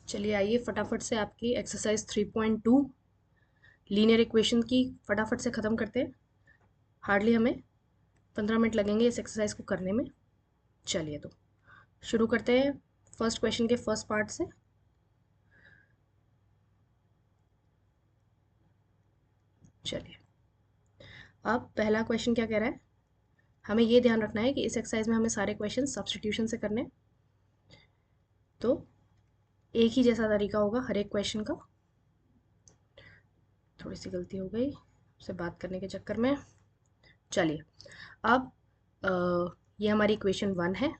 चलिए आइए फटाफट से आपकी एक्सरसाइज 3.2 लीनियर इक्वेशन की फटाफट से ख़त्म करते हैं। हार्डली हमें 15 मिनट लगेंगे इस एक्सरसाइज को करने में। चलिए तो शुरू करते हैं फर्स्ट क्वेश्चन के फर्स्ट पार्ट से। चलिए अब पहला क्वेश्चन क्या कह रहा है, हमें ये ध्यान रखना है कि इस एक्सरसाइज में हमें सारे क्वेश्चन सब्स्टिट्यूशन से करने हैं। तो एक ही जैसा तरीका होगा हर एक क्वेश्चन का। थोड़ी सी गलती हो गई आपसे बात करने के चक्कर में। चलिए अब ये हमारी इक्वेशन 1 है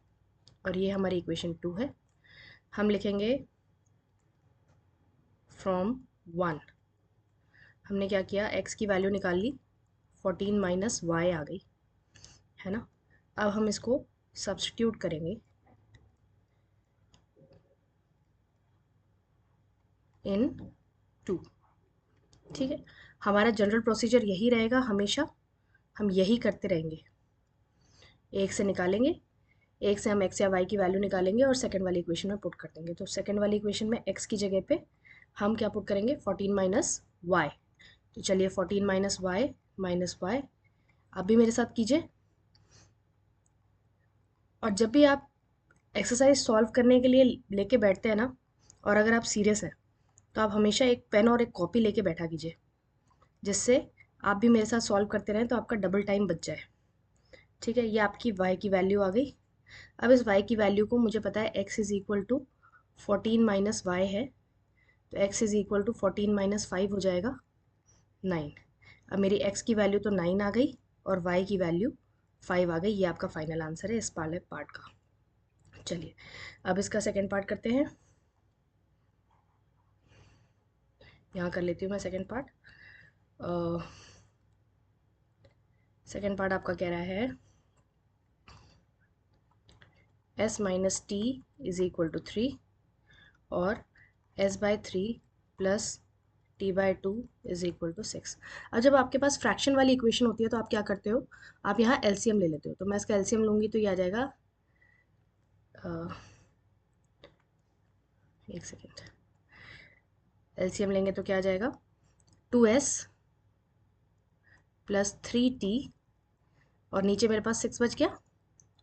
और ये हमारी इक्वेशन 2 है। हम लिखेंगे फ्रॉम 1। हमने क्या किया, x की वैल्यू निकाल ली, 14 माइनस वाई आ गई, है ना। अब हम इसको सब्स्टिट्यूट करेंगे इन 2। ठीक है, हमारा जनरल प्रोसीजर यही रहेगा हमेशा, हम यही करते रहेंगे। एक से निकालेंगे, एक से हम x या y की वैल्यू निकालेंगे और सेकंड वाली इक्वेशन में पुट कर देंगे। तो सेकंड वाली इक्वेशन में x की जगह पे हम क्या पुट करेंगे, 14 माइनस वाई। तो चलिए 14 माइनस वाई माइनस वाई, आप भी मेरे साथ कीजिए। और जब भी आप एक्सरसाइज सॉल्व करने के लिए लेके बैठते हैं ना, और अगर आप सीरियस हैं तो आप हमेशा एक पेन और एक कॉपी लेके बैठा कीजिए, जिससे आप भी मेरे साथ सॉल्व करते रहें तो आपका डबल टाइम बच जाए। ठीक है, ये आपकी y की वैल्यू आ गई। अब इस y की वैल्यू को मुझे पता है x is equal to 14 minus Y है, तो x is equal to 14 minus 5 हो जाएगा 9। अब मेरी x की वैल्यू तो 9 आ गई और y की वैल्यू 5 आ गई। ये आपका फाइनल आंसर है इस वाले पार्ट का। चलिए अब इसका सेकेंड पार्ट करते हैं। यहाँ कर लेती हूँ मैं सेकेंड पार्ट। सेकेंड पार्ट आपका कह रहा है s minus T is equal to 3 और s by 3 plus T by 2 is equal to 6। अब जब आपके पास फ्रैक्शन वाली इक्वेशन होती है तो आप क्या करते हो, आप यहाँ एलसीएम ले लेते हो। तो मैं इसका एलसीएम लूँगी तो ये आ जाएगा, एक सेकेंड, एलसीएम लेंगे तो क्या आ जाएगा, 2s प्लस 3t और नीचे मेरे पास 6 बच गया।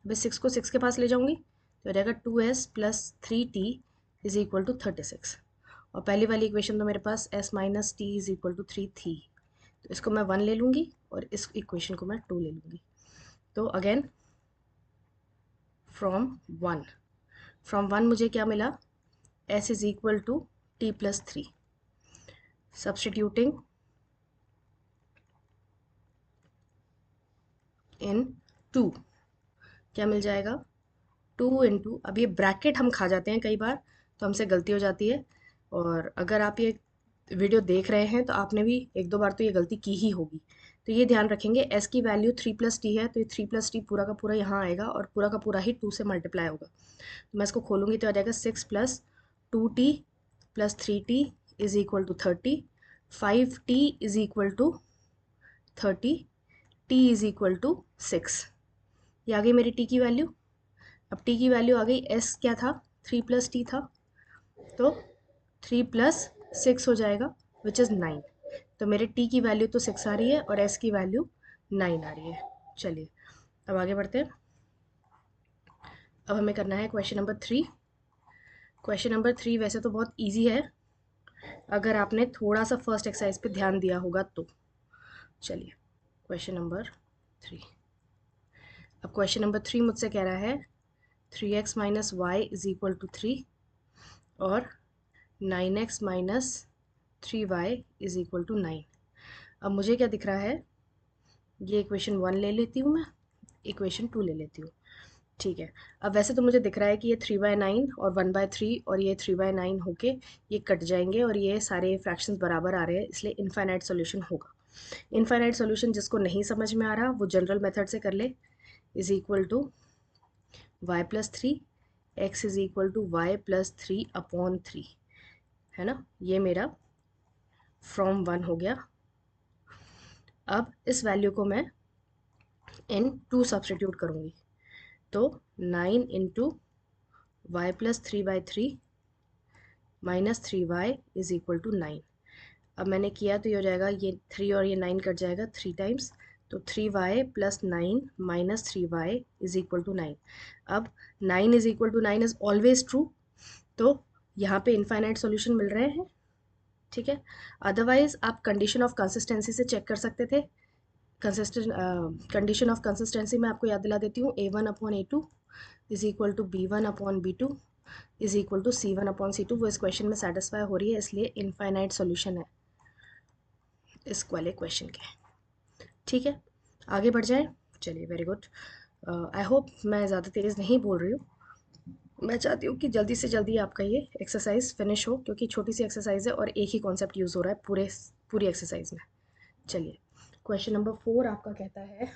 अभी 6 को 6 के पास ले जाऊंगी तो आ जाएगा 2s plus 3t is equal to 36। और पहली वाली इक्वेशन तो मेरे पास s minus T is equal to 3 थी, तो इसको मैं 1 ले लूँगी और इस इक्वेशन को मैं 2 ले लूँगी। तो अगेन फ्रॉम 1, फ्रॉम 1 मुझे क्या मिला, s is equal to t plus 3। Substituting in 2 क्या मिल जाएगा, 2 इंटू, अब ये ब्रैकेट हम खा जाते हैं कई बार तो हमसे गलती हो जाती है। और अगर आप ये वीडियो देख रहे हैं तो आपने भी एक दो बार तो ये गलती की ही होगी। तो ये ध्यान रखेंगे, s की वैल्यू 3 प्लस टी है तो ये 3 प्लस टी पूरा का पूरा यहाँ आएगा और पूरा का पूरा ही 2 से मल्टीप्लाई होगा। तो मैं इसको खोलूँगी तो आ जाएगा 6 plus 2t plus 3t is equal to 30, 5t is equal to 30, t is equal to 6। ये आ गई मेरी t की वैल्यू। अब t की वैल्यू आ गई, s क्या था, 3 प्लस टी था, तो 3 प्लस 6 हो जाएगा विच इज़ 9। तो मेरे t की वैल्यू तो 6 आ रही है और s की वैल्यू 9 आ रही है। चलिए अब आगे बढ़ते हैं। अब हमें करना है क्वेश्चन नंबर 3। क्वेश्चन नंबर 3 वैसे तो बहुत ईजी है अगर आपने थोड़ा सा फर्स्ट एक्सरसाइज पे ध्यान दिया होगा तो। चलिए क्वेश्चन नंबर 3। अब क्वेश्चन नंबर 3 मुझसे कह रहा है 3x minus y is equal to 3 और 9x minus 3y is equal to 9। अब मुझे क्या दिख रहा है, ये इक्वेशन 1 ले लेती हूँ मैं, इक्वेशन 2 ले लेती हूँ। ठीक है, अब वैसे तो मुझे दिख रहा है कि ये 3/9 और 1/3 और ये 3/9 होके ये कट जाएंगे और ये सारे फ्रैक्शंस बराबर आ रहे हैं, इसलिए इनफाइनाइट सॉल्यूशन होगा। इनफाइनाइट सॉल्यूशन जिसको नहीं समझ में आ रहा वो जनरल मेथड से कर ले, is equal to y plus 3 x is equal to y plus 3 upon 3, है ना। ये मेरा फ्रॉम 1 हो गया। अब इस वैल्यू को मैं इन 2 सब्सटीट्यूट करूँगी तो 9 into y plus 3/3 -3y is equal to 9। अब मैंने किया तो ये हो जाएगा, ये 3 और ये 9 कट जाएगा 3 टाइम्स, तो 3y plus 9 minus 3y is equal to 9। अब 9 is equal to 9 is always true, तो यहाँ पे इनफाइनाइट सॉल्यूशन मिल रहे हैं, ठीक है। अदरवाइज आप कंडीशन ऑफ कंसिस्टेंसी से चेक कर सकते थे। कंडीशन ऑफ कंसिस्टेंसी में आपको याद दिला देती हूँ, a1/a2 is equal to b1/b2 is equal to c1/c2। वो इस क्वेश्चन में सेटिस्फाई हो रही है, इसलिए इनफाइनाइट सॉल्यूशन है इस वाले क्वेश्चन के, ठीक है। आगे बढ़ जाएं, चलिए, वेरी गुड। आई होप मैं ज़्यादा तेज़ नहीं बोल रही हूँ। मैं चाहती हूँ कि जल्दी से जल्दी आपका ये एक्सरसाइज फिनिश हो, क्योंकि छोटी सी एक्सरसाइज है और एक ही कॉन्सेप्ट यूज़ हो रहा है पूरी एक्सरसाइज में। चलिए, क्वेश्चन नंबर 4 आपका कहता है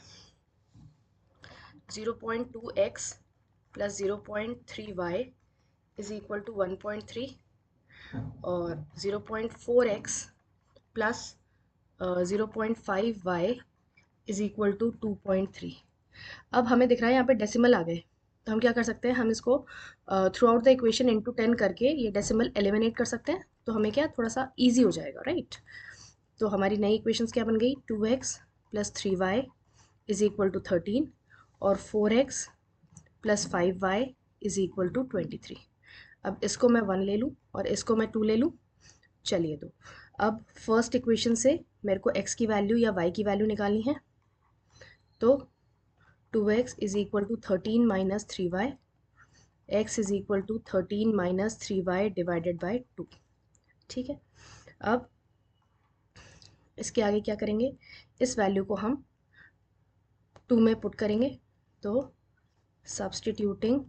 0.2x plus 0.3y is equal to 1.3 और 0.4x plus 0.5y is equal to 2.3। अब हमें दिख रहा है यहाँ पे डेसिमल आ गए, तो हम क्या कर सकते हैं, हम इसको through out the equation into 10 करके ये डेसिमल एलिमिनेट कर सकते हैं, तो हमें क्या थोड़ा सा ईजी हो जाएगा, राइट। तो हमारी नई इक्वेशंस क्या बन गई, 2x plus 3y is equal to 13 और 4x plus 5y is equal to 23। अब इसको मैं 1 ले लूँ और इसको मैं 2 ले लूँ। चलिए, तो अब फर्स्ट इक्वेशन से मेरे को x की वैल्यू या y की वैल्यू निकालनी है, तो 2x is equal to 13 minus 3y, x is equal to 13 minus 3y divided by 2, ठीक है। अब इसके आगे क्या करेंगे, इस वैल्यू को हम 2 में पुट करेंगे, तो सब्सटीट्यूटिंग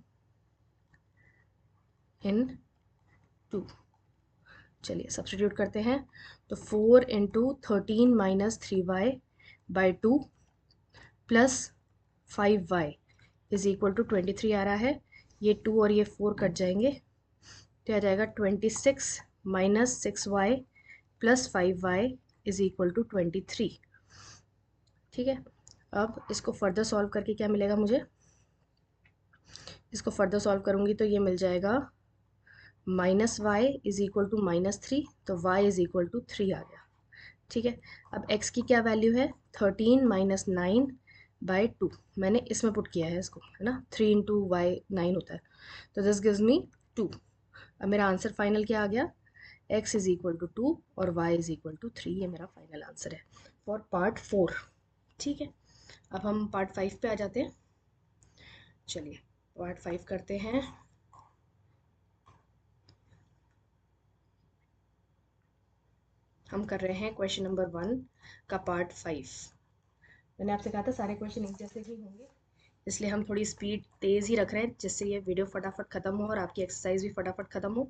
इन 2, चलिए सब्सटीट्यूट करते हैं, तो 4 into 13 minus 3y by 2 plus 5y is equal to 23 आ रहा है। ये 2 और ये 4 कट जाएंगे, तो आ जाएगा 26 minus 6y plus 5y is equal to 23, ठीक है। अब इसको फर्दर सॉल्व करके क्या मिलेगा मुझे, इसको फर्दर सॉल्व करूँगी तो ये मिल जाएगा minus y is equal to -3, तो y इज इक्वल टू 3 आ गया, ठीक है। अब x की क्या वैल्यू है, 13 माइनस 9 बाई 2, मैंने इसमें पुट किया है इसको, है ना, 3 इंटू वाई 9 होता है, तो दिस गिव्स मी 2। अब मेरा आंसर फाइनल क्या आ गया, x इज इक्वल टू 2 और y इज इक्वल टू 3, ये मेरा फाइनल आंसर है फॉर पार्ट 4, ठीक है। अब हम पार्ट 5 पे आ जाते हैं, चलिए पार्ट 5 करते हैं। हम कर रहे हैं क्वेश्चन नंबर 1 का पार्ट 5। मैंने आपसे कहा था सारे क्वेश्चन एक जैसे ही होंगे, इसलिए हम थोड़ी स्पीड तेज़ ही रख रहे हैं, जिससे ये वीडियो फटाफट ख़त्म हो और आपकी एक्सरसाइज भी फटाफट ख़त्म हो,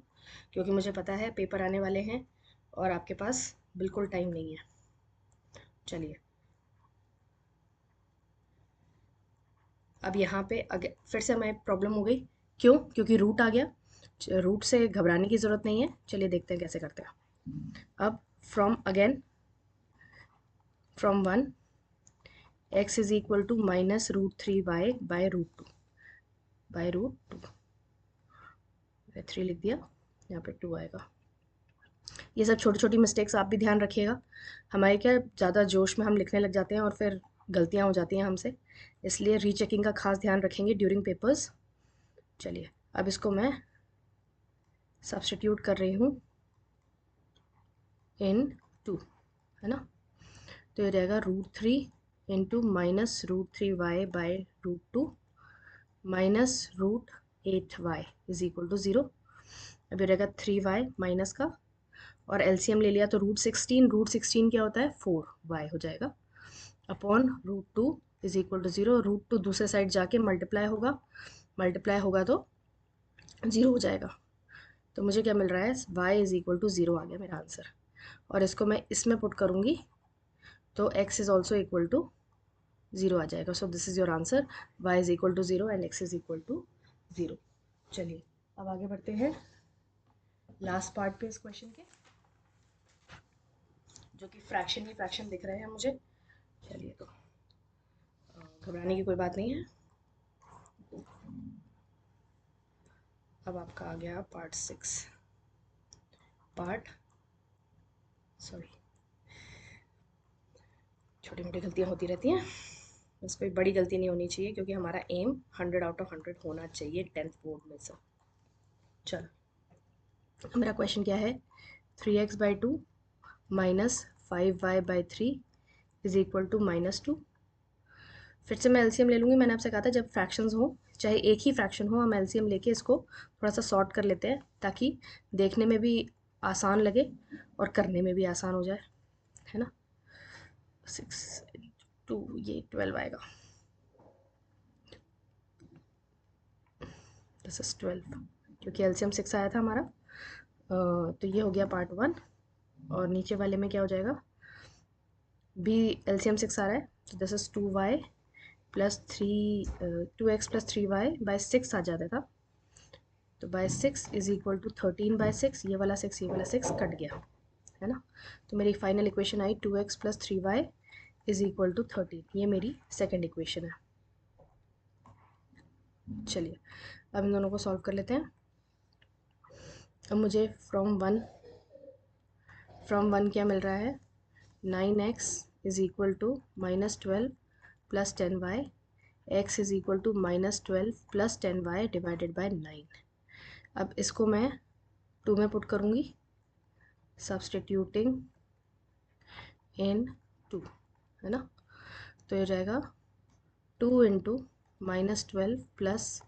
क्योंकि मुझे पता है पेपर आने वाले हैं और आपके पास बिल्कुल टाइम नहीं है। चलिए, अब यहाँ पे फिर से हमें प्रॉब्लम हो गई, क्यों, क्योंकि रूट आ गया। रूट से घबराने की ज़रूरत नहीं है, चलिए देखते हैं कैसे करते हैं। अब from 1 x is equal to minus √3y by √2 3 लिख दिया, यहाँ पे 2 आएगा। ये सब छोटी छोटी मिस्टेक्स आप भी ध्यान रखिएगा, हमारे क्या ज़्यादा जोश में हम लिखने लग जाते हैं और फिर गलतियाँ हो जाती हैं हमसे, इसलिए रीचेकिंग का खास ध्यान रखेंगे ड्यूरिंग पेपर्स। चलिए, अब इसको मैं सब्स्टिट्यूट कर रही हूँ इन 2, है ना, तो ये रहेगा √3 into minus √3y by √2 minus √8y is equal to 0। अब ये रहेगा 3y माइनस का, और एलसीएम ले लिया तो √16 क्या होता है, 4y हो जाएगा, अपॉन √2 इज इक्वल टू 0। √2 दूसरे साइड जाके मल्टीप्लाई होगा तो 0 हो जाएगा, तो मुझे क्या मिल रहा है, y इज इक्वल टू 0 आ गया मेरा आंसर। और इसको मैं इसमें पुट करूँगी तो x is also equal to 0 आ जाएगा। So this is your answer, y is equal to 0 and x is equal to 0। चलिए, अब आगे बढ़ते हैं लास्ट पार्ट पे इस क्वेश्चन के, जो कि फ्रैक्शन ही फ्रैक्शन दिख रहे हैं मुझे। चलिए, तो घबराने की कोई बात नहीं है। अब आपका आ गया पार्ट 6। पार्ट, सॉरी, छोटी मोटी गलतियाँ होती रहती हैं, बस कोई बड़ी गलती नहीं होनी चाहिए क्योंकि हमारा एम 100 आउट ऑफ 100 होना चाहिए 10th बोर्ड में से। चलो, मेरा क्वेश्चन क्या है, 3x/2 minus 5y/3 is equal to -2। फिर से मैं एलसीएम ले लूँगी। मैंने आपसे कहा था जब फ्रैक्शंस हो, चाहे एक ही फ्रैक्शन हो, हम एलसीएम लेके इसको थोड़ा सा सॉर्ट कर लेते हैं ताकि देखने में भी आसान लगे और करने में भी आसान हो जाए, है ना। 6 × 2 ये 12 आएगा, दिस इज 12 क्योंकि एलसीएम 6 आया था हमारा। तो ये हो गया पार्ट 1 और नीचे वाले में क्या हो जाएगा, भी एलसीएम 6 आ रहा है तो this is 2y plus 2x+3y/6 आ जाता था, तो बाय 6 इज इक्वल टू 13/6, ये वाला 6 ये वाला 6 कट गया, है ना। तो मेरी फाइनल इक्वेशन आई 2x+3y इज इक्वल टू 13, ये मेरी सेकेंड इक्वेशन है। चलिए अब इन दोनों को सॉल्व कर लेते हैं। अब मुझे फ्रॉम वन क्या मिल रहा है, 9x is equal to -12 plus 10y, x is equal to -12 plus 10y divided by 9। अब इसको मैं 2 में पुट करूँगी, सब्सटीट्यूटिंग इन 2, है ना। तो ये हो जाएगा 2 × -12 plus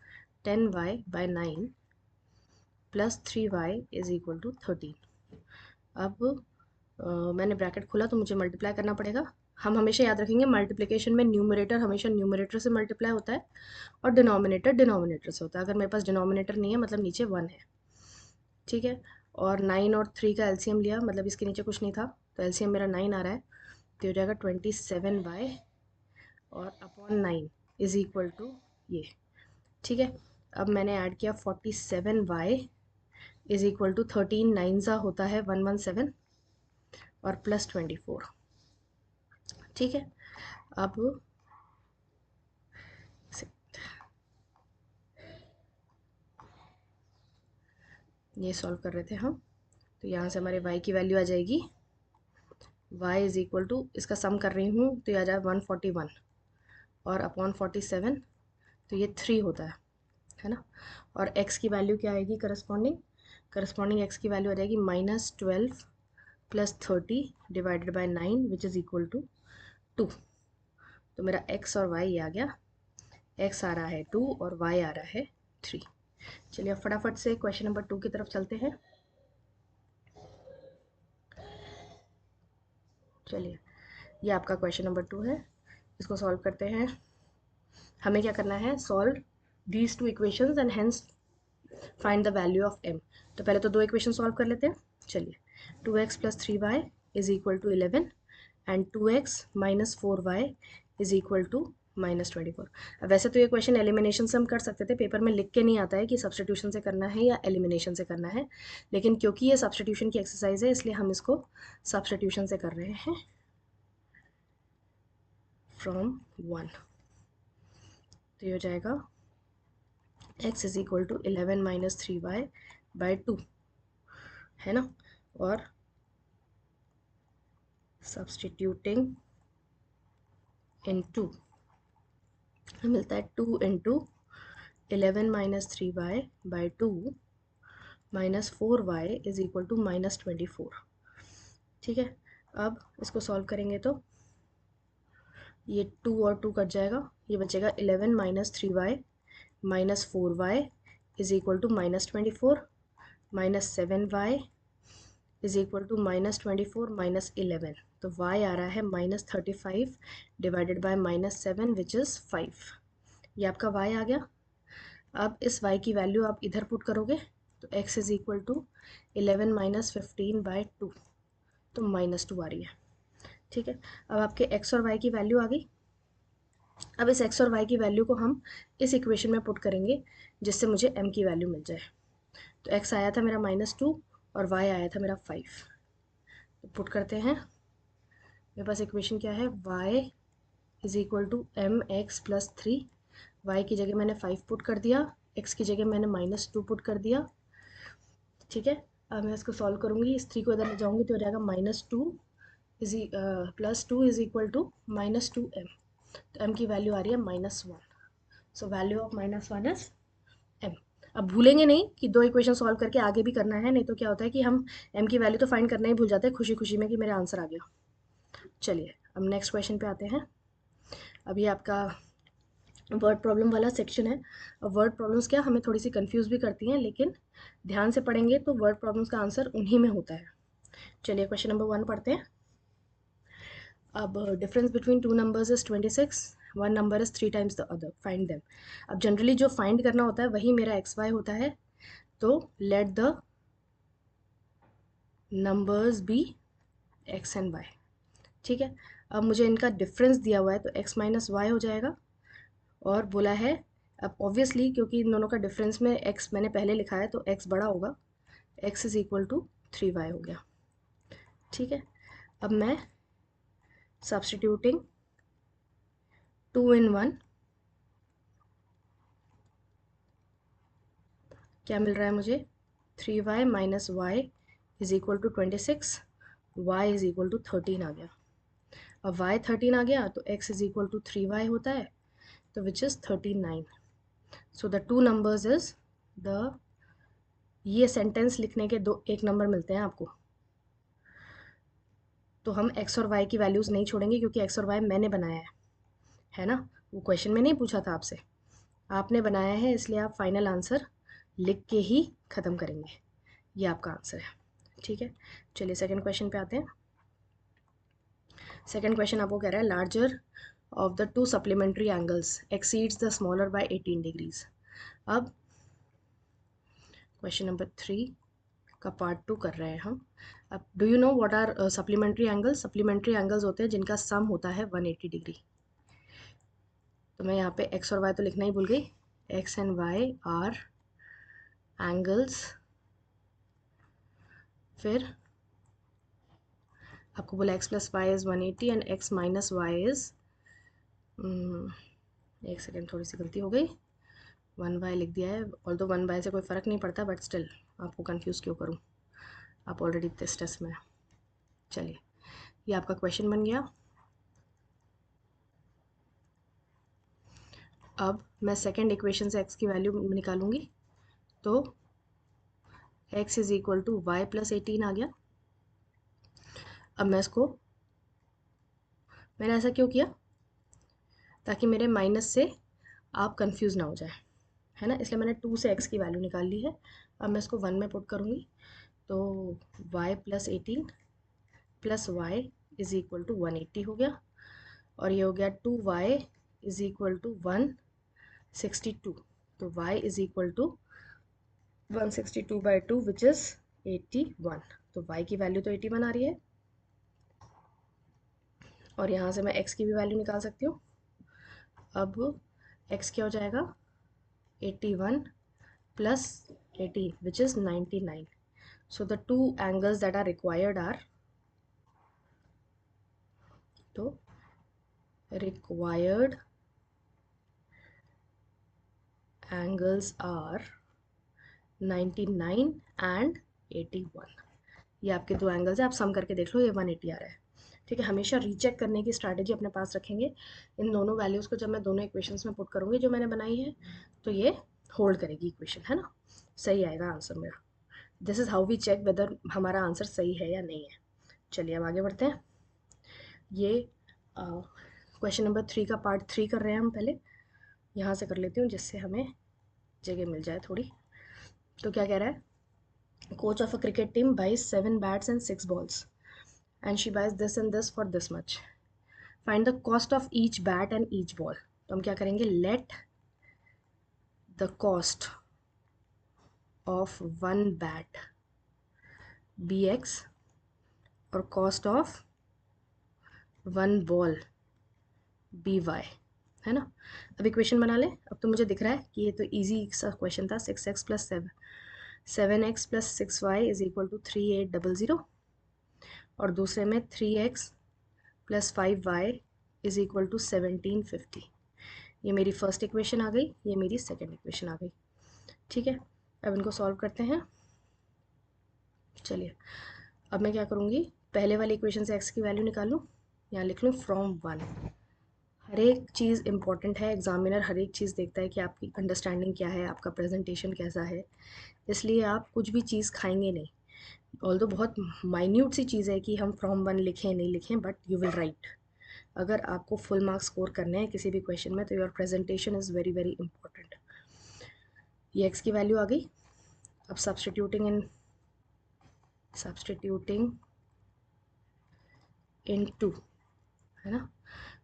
10y/9 plus 3y is equal to 13। अब मैंने ब्रैकेट खोला तो मुझे मल्टीप्लाई करना पड़ेगा। हम हमेशा याद रखेंगे मल्टीप्लिकेशन में न्यूमरेटर हमेशा न्यूमरेटर से मल्टीप्लाई होता है और डिनोमिनेटर डिनोमिनेटर से होता है। अगर मेरे पास डिनोमिनेटर नहीं है मतलब नीचे 1 है, ठीक है। और 9 और 3 का एलसीएम लिया, मतलब इसके नीचे कुछ नहीं था तो एलसीएम मेरा 9 आ रहा है, तो हो जाएगा 27y और अपॉन 9 इज इक्वल टू ये, ठीक है। अब मैंने ऐड किया 47y इज इक्वल टू 13, 9 सा होता है 117 और प्लस 24, ठीक है। अब ये सॉल्व कर रहे थे हम, तो यहाँ से हमारे y की वैल्यू आ जाएगी, y इज इक्वल टू, इसका सम कर रही हूँ तो ये आ जाए 141 और अपॉन 47, तो ये 3 होता है ना। और x की वैल्यू क्या आएगी, करस्पॉन्डिंग x की वैल्यू आ जाएगी -12 plus 30 divided by 9 which is equal to 2। तो मेरा x और y आ गया, x आ रहा है 2 और y आ रहा है 3। चलिए अब फटाफट से क्वेश्चन नंबर 2 की तरफ चलते हैं। चलिए ये आपका क्वेश्चन नंबर 2 है, इसको सॉल्व करते हैं। हमें क्या करना है, solve these 2 equations and hence find the value of m। तो पहले तो 2 इक्वेशन सॉल्व कर लेते हैं। चलिए 2x + 3y is equal to 11 and 2x - 4y is equal to -24। अब वैसे तो ये क्वेश्चन एलिमिनेशन से हम कर सकते थे, पेपर में लिख के नहीं आता है कि सब्सटीट्यूशन से करना है या एलिमिनेशन से करना है, लेकिन क्योंकि ये सब्सटीट्यूशन की एक्सरसाइज है इसलिए हम इसको सब्सटीट्यूशन से कर रहे हैं फ्रॉम 1। तो ये हो जाएगा x is equal to 11 - 3y/2, है ना। और सब्सटीट्यूटिंग इन 2 मिलता है 2 × 11 - 3y/2 -4y is equal to -24, ठीक है। अब इसको सॉल्व करेंगे तो ये 2 और 2 कट जाएगा, ये बचेगा 11 - 3y -4y is equal to -24 -7y is equal to -24 -11, तो y आ रहा है -35 डिवाइडेड बाय -7 विच इज़ 5। ये आपका y आ गया। अब इस y की वैल्यू आप इधर पुट करोगे तो x इज इक्वल टू 11 - 15/2, तो -2 आ रही है, ठीक है। अब आपके x और y की वैल्यू आ गई। अब इस x और y की वैल्यू को हम इस इक्वेशन में पुट करेंगे जिससे मुझे m की वैल्यू मिल जाए। तो x आया था मेरा -2 और y आया था मेरा 5, तो पुट करते हैं। मेरे पास इक्वेशन क्या है, y is equal to mx + 3, y की जगह मैंने 5 पुट कर दिया, x की जगह मैंने -2 पुट कर दिया, ठीक है। अब मैं इसको सॉल्व करूँगी, इस 3 को इधर ले जाऊँगी तो हो जाएगा -2 +2 इज इक्वल टू -2m। तो m की वैल्यू आ रही है -1। So value of -1 is m। अब भूलेंगे नहीं कि दो इक्वेशन सॉल्व करके आगे भी करना है, नहीं तो क्या होता है कि हम m की वैल्यू तो फाइंड करना ही भूल जाते हैं खुशी खुशी में कि मेरा आंसर आ गया। चलिए अब नेक्स्ट क्वेश्चन पे आते हैं। अभी आपका वर्ड प्रॉब्लम वाला सेक्शन है। अब वर्ड प्रॉब्लम्स क्या हमें थोड़ी सी कंफ्यूज भी करती हैं, लेकिन ध्यान से पढ़ेंगे तो वर्ड प्रॉब्लम्स का आंसर उन्हीं में होता है। चलिए क्वेश्चन नंबर 1 पढ़ते हैं। अब difference between two numbers is 26, one number is 3 times the other, find them. अब जनरली जो फाइंड करना होता है वही मेरा एक्स वाई होता है, तो let the numbers be x and y. ठीक है, अब मुझे इनका डिफरेंस दिया हुआ है तो एक्स माइनस वाई हो जाएगा। और बोला है, अब ऑब्वियसली क्योंकि इन दोनों का डिफरेंस में एक्स मैंने पहले लिखा है तो एक्स बड़ा होगा, x is equal to 3y हो गया। ठीक है, अब मैं सब्सटीट्यूटिंग 2 in 1, क्या मिल रहा है मुझे, 3y minus y is equal to 26, y is equal to 13 आ गया। अब y 13 आ गया तो x is equal to 3y होता है, तो which is 39। So the two numbers is the, ये सेंटेंस लिखने के दो एक नंबर मिलते हैं आपको। तो हम x और y की वैल्यूज़ नहीं छोड़ेंगे क्योंकि x और y मैंने बनाया है ना, वो क्वेश्चन में नहीं पूछा था आपसे, आपने बनाया है, इसलिए आप फाइनल आंसर लिख के ही ख़त्म करेंगे। ये आपका आंसर है। ठीक है, चलिए सेकंड क्वेश्चन पे आते हैं। सेकंड क्वेश्चन आपको कह रहा है larger of the two supplementary angles exceeds the smaller by 18 degrees. अब क्वेश्चन नंबर 3 का पार्ट 2 कर रहे हैं हम। अब do you know what are supplementary angles? Supplementary angles होते हैं जिनका सम होता है 180 डिग्री। तो मैं यहाँ पे एक्स और वाई तो लिखना ही भूल गई। X and y are angles, फिर आपको बोला x plus y is 180 and x minus y is, एक सेकेंड थोड़ी सी गलती हो गई, 1y लिख दिया है, और तो 1y से कोई फ़र्क नहीं पड़ता, बट स्टिल आपको कंफ्यूज क्यों करूँ, आप ऑलरेडी टेस्ट में। चलिए ये आपका क्वेश्चन बन गया। अब मैं सेकेंड इक्वेशन से x की वैल्यू निकालूंगी, तो x is equal to y plus 18 आ गया। अब मैं इसको, मैंने ऐसा क्यों किया, ताकि मेरे माइनस से आप कंफ्यूज ना हो जाए, है ना, इसलिए मैंने 2 से x की वैल्यू निकाल ली है। अब मैं इसको 1 में पुट करूँगी, तो y plus 18 plus y is equal to 180 हो गया, और ये हो गया 2y इज इक्वल टू 162। तो y is equal to 162/2 which is 81। तो y की वैल्यू तो 81 आ रही है, और यहाँ से मैं x की भी वैल्यू निकाल सकती हूँ। अब x क्या हो जाएगा, 81 plus 18 which is 99। So the two angles that are required are, तो रिक्वायर्ड एंगल्स आर 99 एंड 81। ये आपके दो एंगल्स हैं, आप सम करके देख लो, ये 180 आ रहा है। ठीक है, हमेशा रीचेक करने की स्ट्रैटेजी अपने पास रखेंगे। इन दोनों वैल्यूज़ को जब मैं दोनों इक्वेशंस में पुट करूँगी जो मैंने बनाई है, तो ये होल्ड करेगी इक्वेशन, है ना, सही आएगा आंसर मेरा। This is how we check whether हमारा आंसर सही है या नहीं है। चलिए अब आगे बढ़ते हैं। ये क्वेश्चन नंबर 3 का पार्ट 3 कर रहे हैं हम। पहले यहाँ से कर लेती हूँ जिससे हमें जगह मिल जाए थोड़ी। तो क्या कह रहा है, coach of a cricket team buys 7 bats and 6 balls, and she buys this and this for this much. Find the cost of each bat and each ball. तो हम क्या करेंगे, let the cost of one bat be x और cost of one ball be y, है ना। अब equation बना लें। अब तो मुझे दिख रहा है कि ये तो इजी सा क्वेश्चन था। 6x plus 7x plus 6y is equal to 3800, और दूसरे में 3x plus 5y is equal to 1750। ये मेरी फर्स्ट इक्वेशन आ गई, ये मेरी सेकेंड इक्वेशन आ गई। ठीक है, अब इनको सॉल्व करते हैं। चलिए अब मैं क्या करूँगी, पहले वाली इक्वेशन से x की वैल्यू निकालूँ, यहाँ लिख लूँ फ्रॉम 1। हर एक चीज़ इंपॉर्टेंट है, एग्जामिनर हर एक चीज़ देखता है कि आपकी अंडरस्टैंडिंग क्या है, आपका प्रेजेंटेशन कैसा है, इसलिए आप कुछ भी चीज़ खाएंगे नहीं। ऑल्दो बहुत माइन्यूट सी चीज़ है कि हम फ्रॉम 1 लिखें नहीं लिखें, बट यू विल राइट। अगर आपको फुल मार्क्स स्कोर करने हैं किसी भी क्वेश्चन में तो your presentation is very very important. ये x की वैल्यू आ गई। अब सब्सटीट्यूटिंग इन 2 है ना,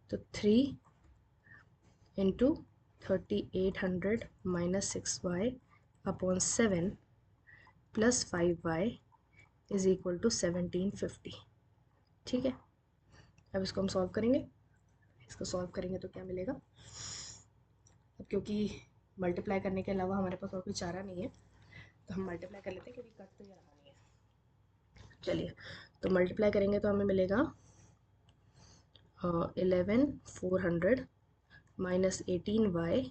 तो 3 into 3800 minus 6y upon 7 plus 5y is equal to 1750। ठीक है, अब इसको हम सॉल्व करेंगे। इसको सॉल्व करेंगे तो क्या मिलेगा, अब क्योंकि मल्टीप्लाई करने के अलावा हमारे पास और कोई चारा नहीं है तो हम मल्टीप्लाई कर लेते हैं, क्योंकि कट तो ये रहा नहीं है। चलिए तो मल्टीप्लाई करेंगे तो हमें मिलेगा 11400 माइनस 18y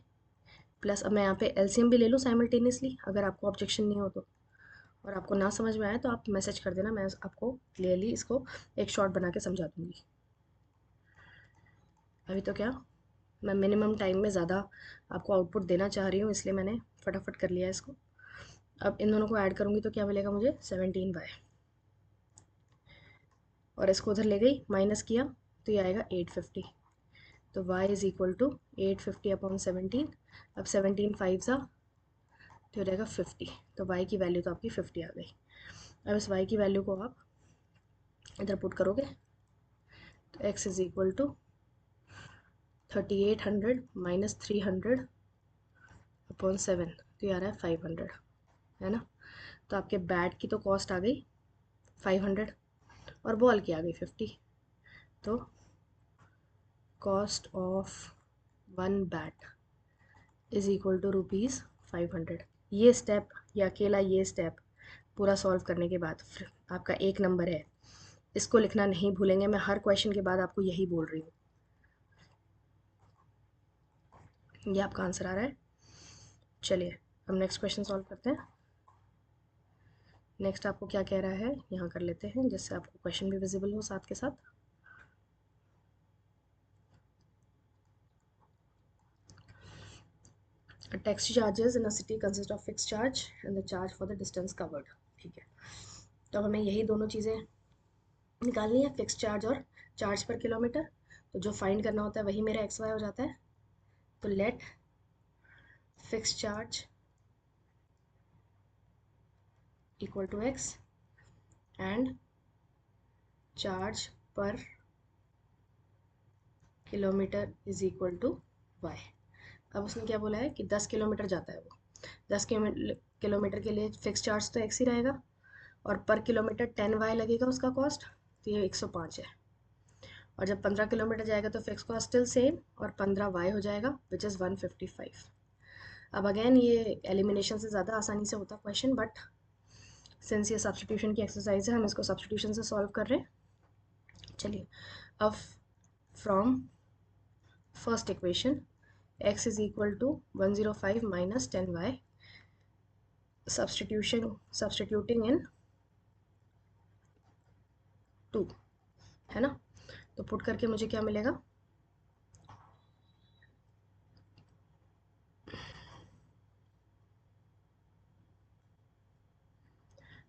प्लस, अब मैं यहाँ पे एलसीएम भी ले लूँ साइमल्टेनियसली अगर आपको ऑब्जेक्शन नहीं हो तो, और आपको ना समझ में आए तो आप मैसेज कर देना, मैं आपको क्लियरली इसको एक शॉर्ट बना के समझा दूँगी। अभी तो क्या, मैं मिनिमम टाइम में ज़्यादा आपको आउटपुट देना चाह रही हूँ, इसलिए मैंने फटाफट कर लिया इसको। अब इन दोनों को ऐड करूँगी तो क्या मिलेगा मुझे, 17y, और इसको उधर ले गई माइनस किया तो ये आएगा 850। तो y is equal to 850 upon 17। अब 17 5 सा तो रहेगा 50, तो y की वैल्यू तो आपकी 50 आ गई। अब इस y की वैल्यू को आप इधर पुट करोगे तो x is equal to 3800 minus 300 upon 7, तो ये आ रहा है 500, है ना। तो आपके बैट की तो कॉस्ट आ गई 500 और बॉल की आ गई 50, तो cost of 1 bat is equal to rupees 500। ये स्टेप, ये अकेला ये स्टेप पूरा सॉल्व करने के बाद फिर आपका एक नंबर है, इसको लिखना नहीं भूलेंगे। मैं हर क्वेश्चन के बाद आपको यही बोल रही हूँ। ये आपका आंसर आ रहा है। चलिए हम नेक्स्ट क्वेश्चन सॉल्व करते हैं। नेक्स्ट आपको क्या कह रहा है यहाँ कर लेते हैं, जिससे आपको क्वेश्चन भी विजिबल हो साथ के साथ। Taxi charges in a city consist of fix charge and the charge for the distance covered. ठीक है, तो हमें यही दोनों चीज़ें निकालनी है, फिक्स चार्ज और चार्ज पर किलोमीटर। तो जो फाइंड करना होता है वही मेरा एक्स वाई हो जाता है। तो let fix charge equal to X and charge per kilometer is equal to Y. अब उसने क्या बोला है कि 10 किलोमीटर जाता है वो, 10 किलोमीटर के लिए फिक्स चार्ज तो एक्स ही रहेगा, और पर किलोमीटर 10 वाई लगेगा उसका कॉस्ट, तो ये 105 है। और जब 15 किलोमीटर जाएगा तो फिक्स कॉस्ट स्टिल सेम और 15 वाई हो जाएगा विच इज़ 155। अब अगेन ये एलिमिनेशन से ज़्यादा आसानी से होता क्वेश्चन, बट सिंस ये सब्सटीट्यूशन की एक्सरसाइज है हम इसको सब्सटीट्यूशन से सॉल्व कर रहे हैं। चलिए अब from first equation x is equal to 105 minus 10y, substituting in 2, है ना। तो पुट करके मुझे क्या मिलेगा,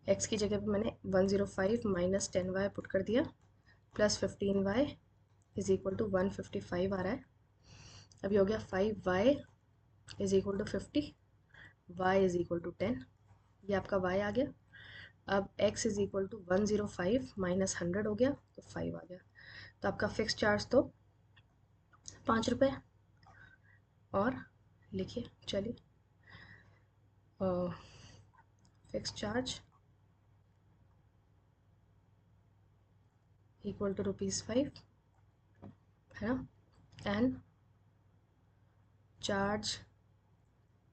x की जगह पे मैंने 105 माइनस 10y पुट कर दिया, plus 15y is equal to 155 आ रहा है। अभी हो गया 5y is equal to 50, y is equal to 10, ये आपका y आ गया। अब x is equal to 105 minus 100 हो गया तो 5 आ गया। तो आपका फिक्स चार्ज तो 5 रुपये, और लिखिए चलिए फिक्स चार्ज इक्वल टू ₹5, है ना, and charge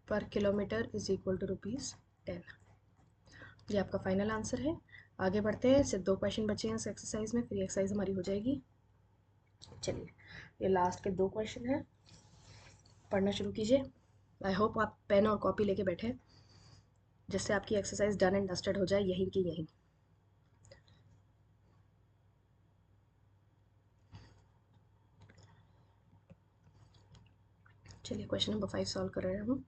per kilometer is equal to ₹10। ये आपका फाइनल आंसर है। आगे बढ़ते हैं, सिर्फ 2 क्वेश्चन बचे हैं इस एक्सरसाइज में, फिर ये एक्सरसाइज हमारी हो जाएगी। चलिए ये लास्ट के 2 क्वेश्चन हैं, पढ़ना शुरू कीजिए। आई होप आप पेन और कॉपी लेके बैठे, जिससे आपकी एक्सरसाइज डन एंड डस्टेड हो जाए यहीं की यहीं। चलिए क्वेश्चन नंबर 5 सॉल्व कर रहे हैं हम।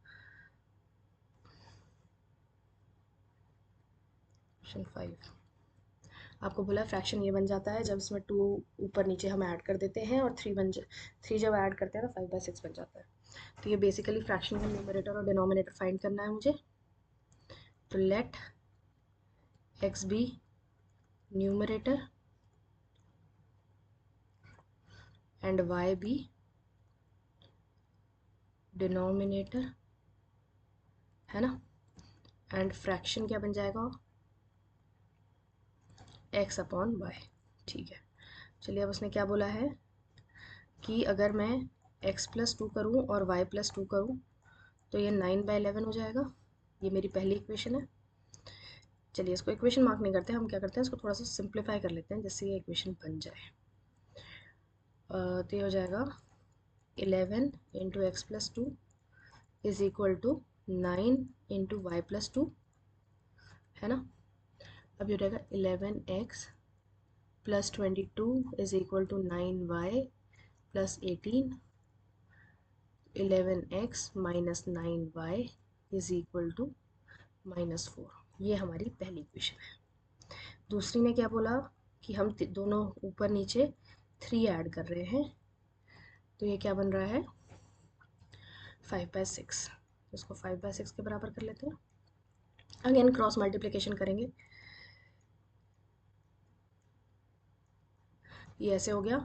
क्वेश्चन 5 आपको बोला फ्रैक्शन ये बन जाता है जब इसमें 2 ऊपर नीचे हम ऐड कर देते हैं और 3 जब ऐड करते हैं तो 5/6 बन जाता है। तो ये बेसिकली फ्रैक्शन का न्यूमरेटर और डिनोमिनेटर फाइंड करना है मुझे। तो let x be numerator and y be denominator, है ना। एंड फ्रैक्शन क्या बन जाएगा, x अपॉन y। ठीक है, चलिए अब उसने क्या बोला है कि अगर मैं x+2 करूँ और y+2 करूँ तो ये 9/11 हो जाएगा। ये मेरी पहली इक्वेशन है। चलिए इसको इक्वेशन मार्क नहीं करते, हम क्या करते हैं इसको थोड़ा सा सिंप्लीफाई कर लेते हैं जिससे ये इक्वेशन बन जाए। तो ये हो जाएगा 11 into x+2 is equal to 9 into y+2, है ना। अब ये हो जाएगा 11x plus 22 is equal to 9y plus 18। 11x minus 9y is equal to -4। ये हमारी पहली इक्वेशन है। दूसरी ने क्या बोला कि हम दोनों ऊपर नीचे 3 ऐड कर रहे हैं, तो ये क्या बन रहा है 5/6। इसको 5/6 के बराबर कर लेते हैं। अगेन क्रॉस मल्टीप्लिकेशन करेंगे, ये ऐसे हो गया।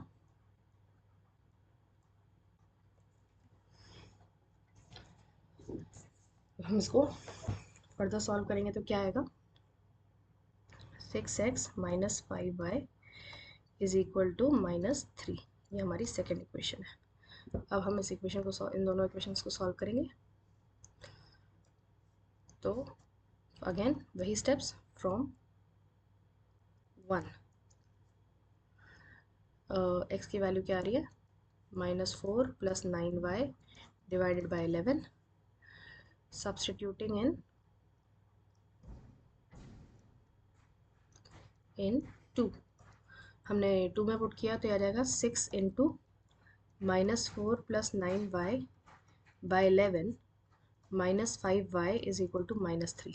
हम इसको फर्दर सॉल्व करेंगे तो क्या आएगा 6x minus 5y is equal to -3। ये हमारी सेकेंड इक्वेशन है। अब हम इस इक्वेशन को इन दोनों इक्वेशंस को सॉल्व करेंगे। तो अगेन वही स्टेप्स फ्रॉम 1। x की वैल्यू क्या आ रही है -4 plus 9y divided by 11। Substituting in 2, हमने 2 में पुट किया तो आ जाएगा 6 into -4 plus 9y by 11 -5y is equal to -3,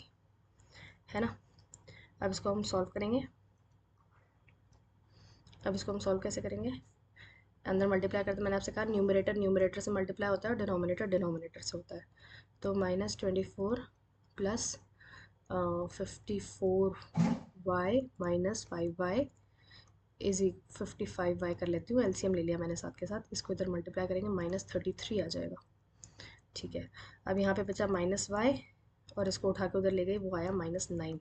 है ना। अब इसको हम सॉल्व करेंगे। अब इसको हम सॉल्व कैसे करेंगे, अंदर मल्टीप्लाई करते मैंने आपसे कहा न्यूमरेटर न्यूमरेटर से मल्टीप्लाई होता है और डिनोमिनेटर डिनोमिनेटर से होता है। तो -24 plus 54y minus 5y is 55y कर लेती हूँ, एलसीएम ले लिया मैंने साथ के साथ। इसको इधर मल्टीप्लाई करेंगे -33 आ जाएगा। ठीक है, अब यहाँ पे बचा -y और इसको उठा के उधर ले गई, वो आया -9।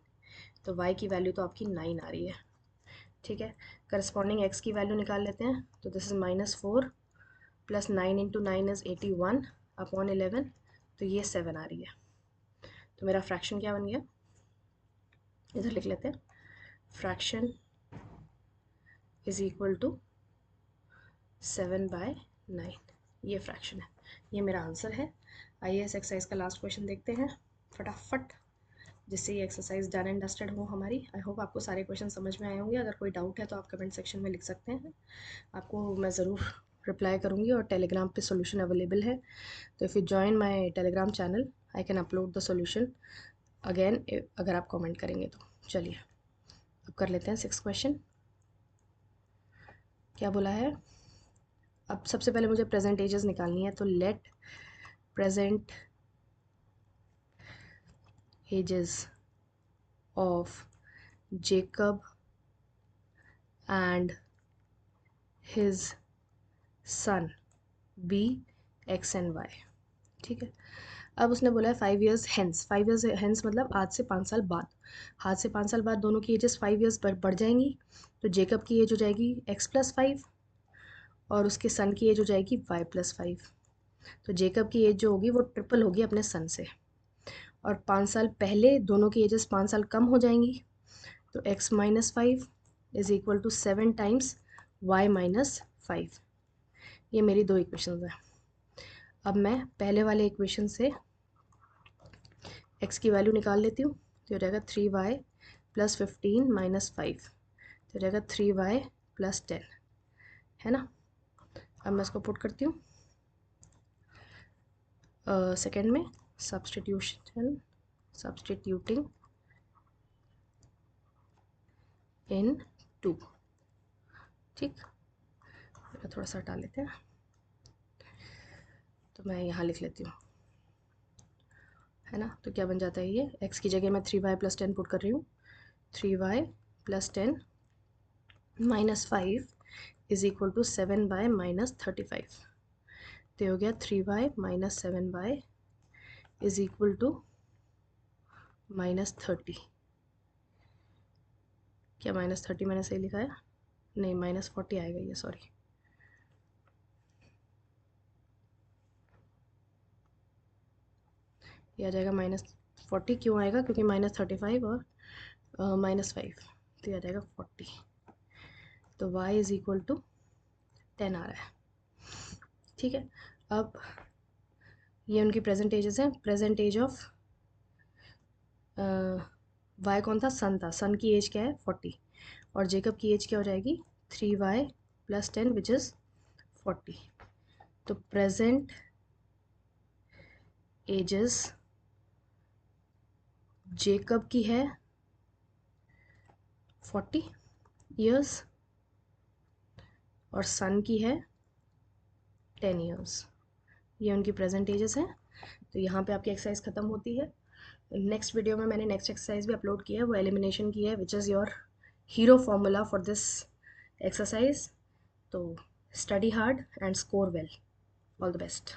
तो y की वैल्यू तो आपकी 9 आ रही है। ठीक है, करस्पॉन्डिंग x की वैल्यू निकाल लेते हैं। तो this is -4 plus 9 into 9 is 81 upon 11, तो ये 7 आ रही है। तो मेरा फ्रैक्शन क्या बन गया, इधर लिख लेते हैं, फ्रैक्शन इज इक्वल टू 7/9। ये फ्रैक्शन है, ये मेरा आंसर है। आइए इस एक्सरसाइज का लास्ट क्वेश्चन देखते हैं फटाफट, जिससे ये एक्सरसाइज डन एंड डस्टेड हो हमारी। आई होप आपको सारे क्वेश्चन समझ में आए होंगे। अगर कोई डाउट है तो आप कमेंट सेक्शन में लिख सकते हैं, आपको मैं ज़रूर रिप्लाई करूँगी। और टेलीग्राम पे सोल्यूशन अवेलेबल है, तो if you join my Telegram channel I can upload the solution again अगर आप कमेंट करेंगे तो। चलिए अब कर लेते हैं 6 क्वेश्चन। क्या बोला है, अब सबसे पहले मुझे प्रेजेंट एजेस निकालनी है। तो let present ages of Jacob and his son be x and y. ठीक है, अब उसने बोला है 5 ईयर्स हेंस। 5 ईयर्स हेंस मतलब आज से 5 साल बाद। आज से 5 साल बाद दोनों की एजेस 5 ईयर्स बढ़ जाएंगी। तो जेकब की एज हो जाएगी x+5 और उसके सन की एज हो जाएगी y+5। तो जेकब की एज जो होगी वो ट्रिपल होगी अपने सन से, और 5 साल पहले दोनों की एजेस 5 साल कम हो जाएंगी। तो x-5 is equal to 7 times y-5। ये मेरी 2 इक्वेशंस हैं। अब मैं पहले वाले इक्वेशन से x की वैल्यू निकाल लेती हूँ। तो हो जाएगा 3y प्लस 15 माइनस 5, तो हो जाएगा 3y प्लस 10, है ना। अब मैं इसको पुट करती हूँ। सेकेंड में सब्सटीट्यूटिंग इन 2, ठीक। थोड़ा सा हटा लेते हैं, तो मैं यहाँ लिख लेती हूँ, है ना। तो क्या बन जाता है, ये x की जगह मैं 3y + 10 पुट कर रही हूँ, 3y + 10 -5 = 7y - 35। तो ये हो गया 3y - 7y = -30। क्या -30 मैंने सही लिखा है? नहीं, -40 आएगा ये, सॉरी। ये आ जाएगा -40। क्यों आएगा? क्योंकि -35 और -5, तो ये आ जाएगा 40। तो y = 10 आ रहा है, ठीक है। अब ये उनकी प्रेजेंट एजेस हैं। प्रेजेंट एज ऑफ y कौन था? सन था। सन की एज क्या है? 40। और जेकब की एज क्या हो जाएगी? 3y + 10 which is 40। तो प्रेजेंट एजेस जेकब की है 40 ईयर्स और सन की है 10 ईयर्स। ये उनकी प्रेजेंट एजेस हैं। तो यहाँ पे आपकी एक्सरसाइज ख़त्म होती है। नेक्स्ट वीडियो में मैंने नेक्स्ट एक्सरसाइज भी अपलोड किया है, वो एलिमिनेशन की है, which is your hero formula for this exercise. तो study hard and score well. All the best.